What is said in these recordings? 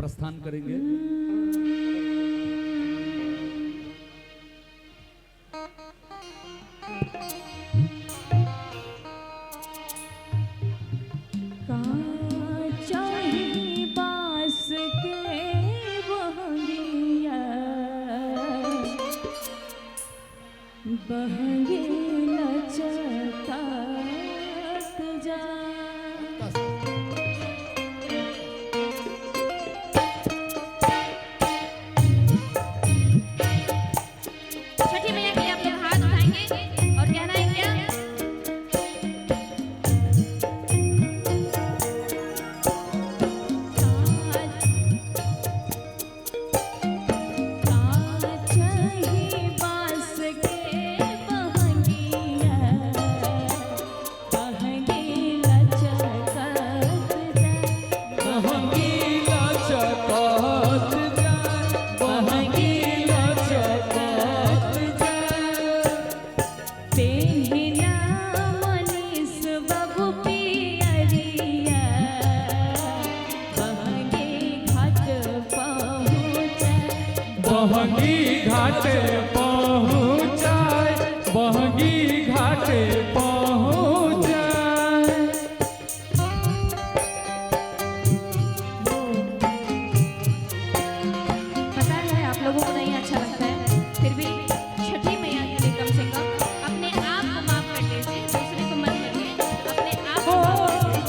प्रस्थान करेंगे। बहंगे लचकात जा छठी मैया के लिए आप लोग हाथ उठाएंगे और कहना है क्या? बहंगी घाटे पहुँचाए, बहंगी घाटे पहुँचाए। पता है आप लोगों को नहीं अच्छा लगता है, फिर भी छठी मैया के लिए कम से कम अपने आप को माफ कर लीजिए, दूसरे को मत करिए, अपने आप को माफ कर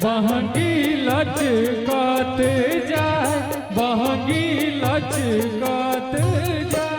बहंगी लचकाते जाए, बहंगी लचकाते जाए।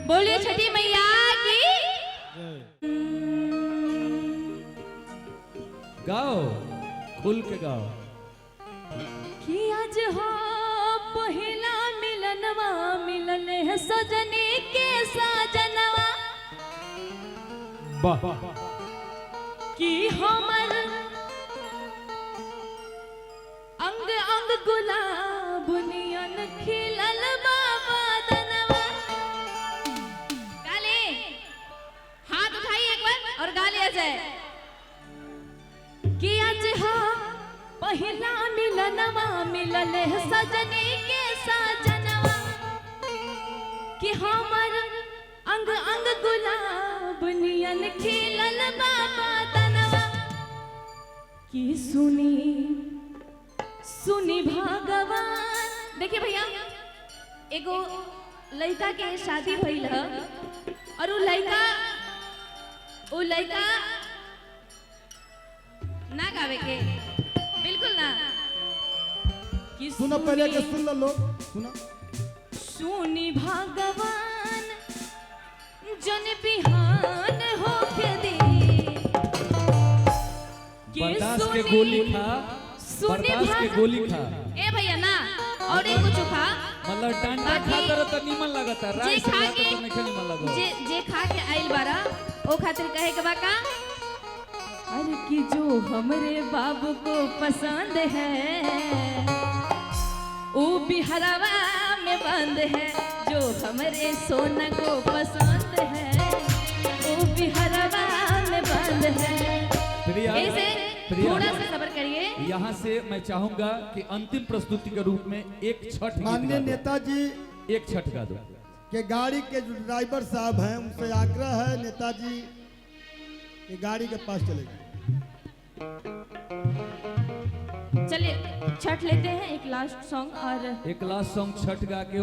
बोलिए छठी मैया की। गाओ, खुल के गाओ। कि आज हो सजनी के साजनवा वाह कि हमर अंग अंग गुलाब नियन खिलल बाबा दनवा। गाले हाथ उठाइए एक बार और गाले ऐसे कि आज हा पहिला मिलनवा मिलल है सजनी के साजनवा कि हमर अंग अंग गुलाब नियन खिलल बाबा दनवा कि सुनी सुनी भगवान। देखिए भैया एगो लड़का के शादी भइल ह और वो लड़का ना गावे के बिल्कुल ना कि सुनो पहले के सुन लो लोग सुनो। सुनी भगवान जन बिहान होके दे कि बर्दाश्त के गोली खा सुनी बर्दाश्त के गोली खा ए भैया ना और एक कुछ खा मतलब डंडा खा तर त निमन लगता जे राय से खा खा के त नहीं निमन लगो जे खा के आइल बारा ओ खातिर कहे के बा का अरे कि जो हमरे बाबू को पसंद है वो बिहरवा में बंद है। जो हमरे सोना को पसंद है वो बिहरवा में बंद है। प्रिया ऐसे थोड़ा सा सब्र करिए। यहाँ से मैं चाहूंगा कि अंतिम प्रस्तुति के रूप में एक छठ गीत माननीय गा दो। नेताजी एक छठ गा दो के गाड़ी के जो ड्राइवर साहब हैं उनसे आग्रह है नेताजी कि गाड़ी के पास चले जाए। चलिए छठ लेते हैं एक लास्ट सॉन्ग और एक लास्ट सॉन्ग छठ गा के